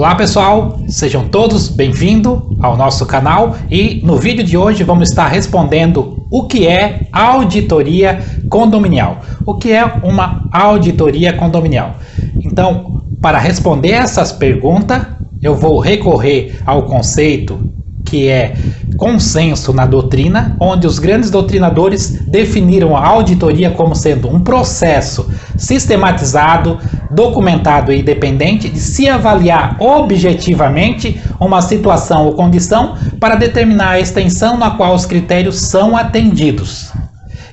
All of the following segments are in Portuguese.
Olá pessoal, sejam todos bem-vindos ao nosso canal e no vídeo de hoje vamos estar respondendo o que é auditoria condominial. O que é uma auditoria condominial? Então, para responder essas perguntas, eu vou recorrer ao conceito que é consenso na doutrina, onde os grandes doutrinadores definiram a auditoria como sendo um processo sistematizado, documentado e independente de se avaliar objetivamente uma situação ou condição para determinar a extensão na qual os critérios são atendidos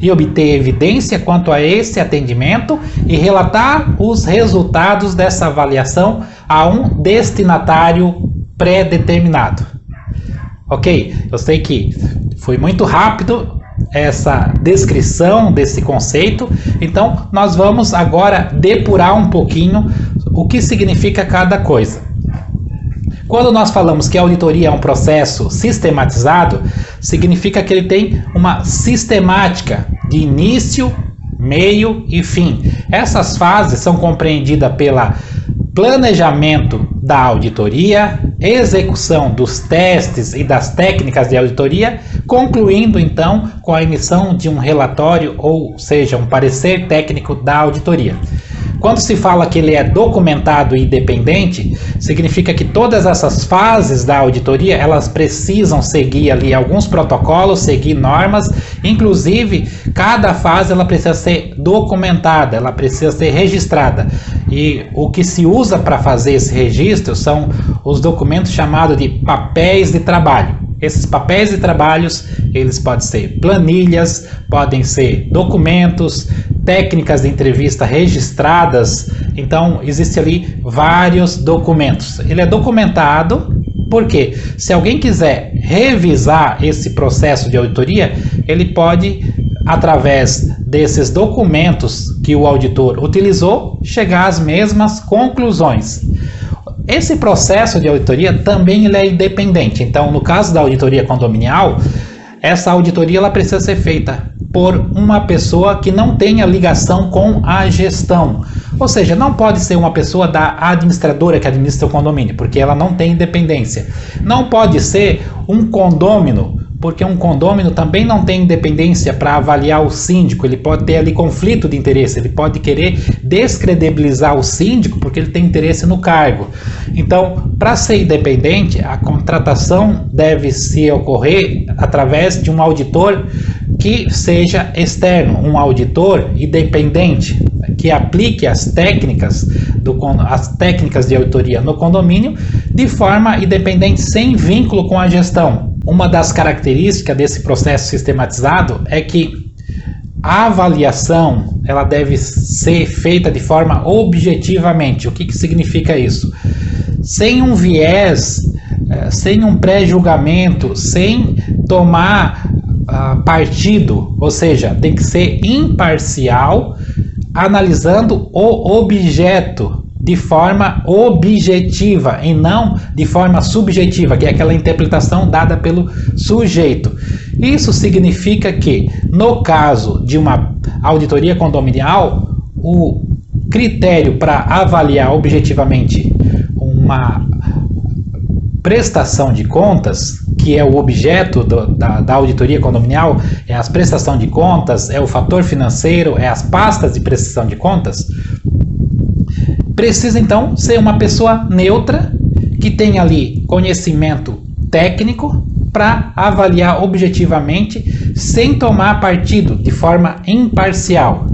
e obter evidência quanto a esse atendimento e relatar os resultados dessa avaliação a um destinatário pré-determinado. Ok, eu sei que foi muito rápido essa descrição desse conceito, então nós vamos agora depurar um pouquinho o que significa cada coisa. Quando nós falamos que a auditoria é um processo sistematizado, significa que ele tem uma sistemática de início, meio e fim. Essas fases são compreendidas pela planejamento da auditoria, execução dos testes e das técnicas de auditoria, concluindo então com a emissão de um relatório, ou seja, um parecer técnico da auditoria. Quando se fala que ele é documentado e independente, significa que todas essas fases da auditoria, elas precisam seguir ali alguns protocolos, seguir normas, inclusive cada fase ela precisa ser documentada, ela precisa ser registrada. E o que se usa para fazer esse registro são os documentos chamados de papéis de trabalho. Esses papéis de trabalhos, eles podem ser planilhas, podem ser documentos, técnicas de entrevista registradas. Então, existe ali vários documentos. Ele é documentado porque, se alguém quiser revisar esse processo de auditoria, ele pode, através desses documentos que o auditor utilizou, chegar às mesmas conclusões. Esse processo de auditoria também ele é independente. Então, no caso da auditoria condominial, essa auditoria ela precisa ser feita por uma pessoa que não tenha ligação com a gestão. Ou seja, não pode ser uma pessoa da administradora que administra o condomínio, porque ela não tem independência. Não pode ser um condômino, porque um condômino também não tem independência para avaliar o síndico. Ele pode ter ali conflito de interesse, ele pode querer descredibilizar o síndico porque ele tem interesse no cargo. Então, para ser independente, a contratação deve se ocorrer através de um auditor que seja externo, um auditor independente, que aplique as técnicas de auditoria no condomínio de forma independente, sem vínculo com a gestão. Uma das características desse processo sistematizado é que a avaliação ela deve ser feita de forma objetivamente. O que significa isso? Sem um viés, sem um pré-julgamento, sem tomar partido, ou seja, tem que ser imparcial, analisando o objeto de forma objetiva e não de forma subjetiva, que é aquela interpretação dada pelo sujeito. Isso significa que, no caso de uma auditoria condominial, o critério para avaliar objetivamente uma prestação de contas, que é o objeto da auditoria condominial, é as prestação de contas, é o fator financeiro, é as pastas de prestação de contas, precisa então ser uma pessoa neutra, que tenha ali conhecimento técnico para avaliar objetivamente, sem tomar partido, de forma imparcial.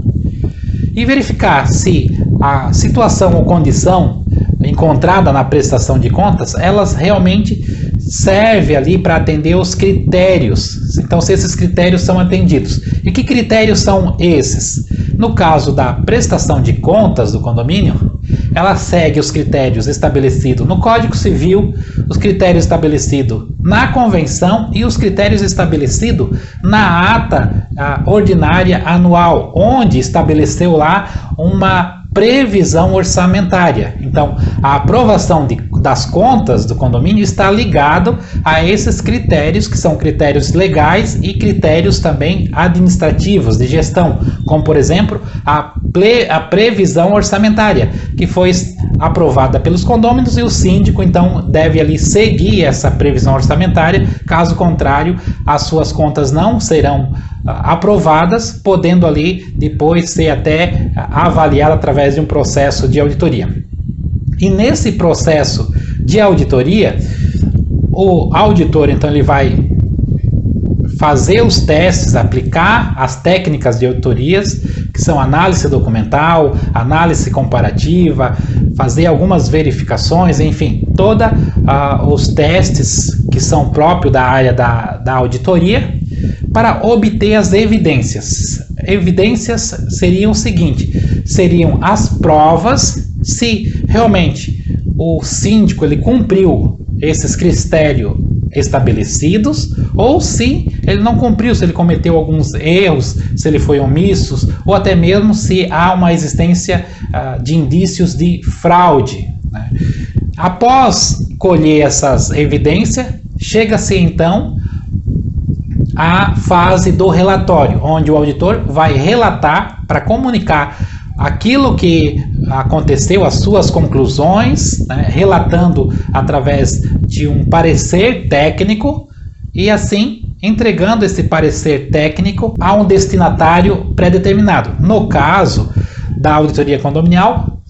E verificar se a situação ou condição encontrada na prestação de contas, elas realmente servem ali para atender os critérios. Então, se esses critérios são atendidos. E que critérios são esses? No caso da prestação de contas do condomínio, ela segue os critérios estabelecidos no Código Civil, os critérios estabelecidos na Convenção e os critérios estabelecidos na ata ordinária anual, onde estabeleceu lá uma previsão orçamentária. Então, a aprovação das contas do condomínio está ligado a esses critérios, que são critérios legais e critérios também administrativos de gestão, como, por exemplo, a previsão orçamentária, que foi aprovada pelos condôminos e o síndico então deve ali seguir essa previsão orçamentária, caso contrário as suas contas não serão aprovadas, podendo ali depois ser até avaliada através de um processo de auditoria. E nesse processo de auditoria, o auditor então ele vai fazer os testes, aplicar as técnicas de auditorias, que são análise documental, análise comparativa, fazer algumas verificações, enfim, todos os testes que são próprios da área da auditoria, para obter as evidências. Evidências seriam o seguinte, seriam as provas se realmente o síndico ele cumpriu esses critérios estabelecidos, ou se ele não cumpriu, se ele cometeu alguns erros, se ele foi omisso, ou até mesmo se há uma existência de indícios de fraude, né? Após colher essas evidências, chega-se então à fase do relatório, onde o auditor vai relatar para comunicar aquilo que aconteceu, as suas conclusões, né, relatando através de um parecer técnico e assim entregando esse parecer técnico a um destinatário pré-determinado. No caso da auditoria condominial,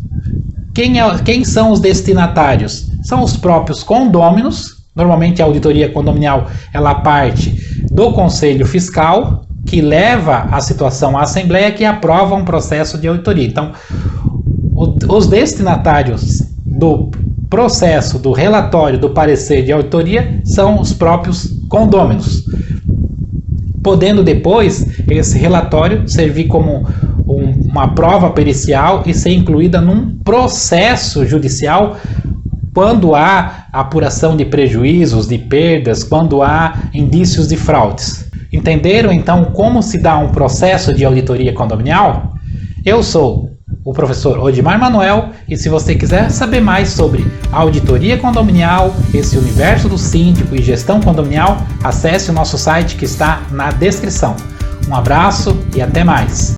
quem são os destinatários? São os próprios condôminos. Normalmente a auditoria condominial ela parte do Conselho Fiscal, que leva a situação à Assembleia, que aprova um processo de auditoria. Então, os destinatários do processo, do relatório, do parecer de auditoria, são os próprios condôminos, podendo depois esse relatório servir como uma prova pericial e ser incluída num processo judicial quando há apuração de prejuízos, de perdas, quando há indícios de fraudes. Entenderam então como se dá um processo de auditoria condominial? Eu sou o professor Odimar Manuel e se você quiser saber mais sobre auditoria condominial, esse universo do síndico e gestão condominial, acesse o nosso site que está na descrição. Um abraço e até mais!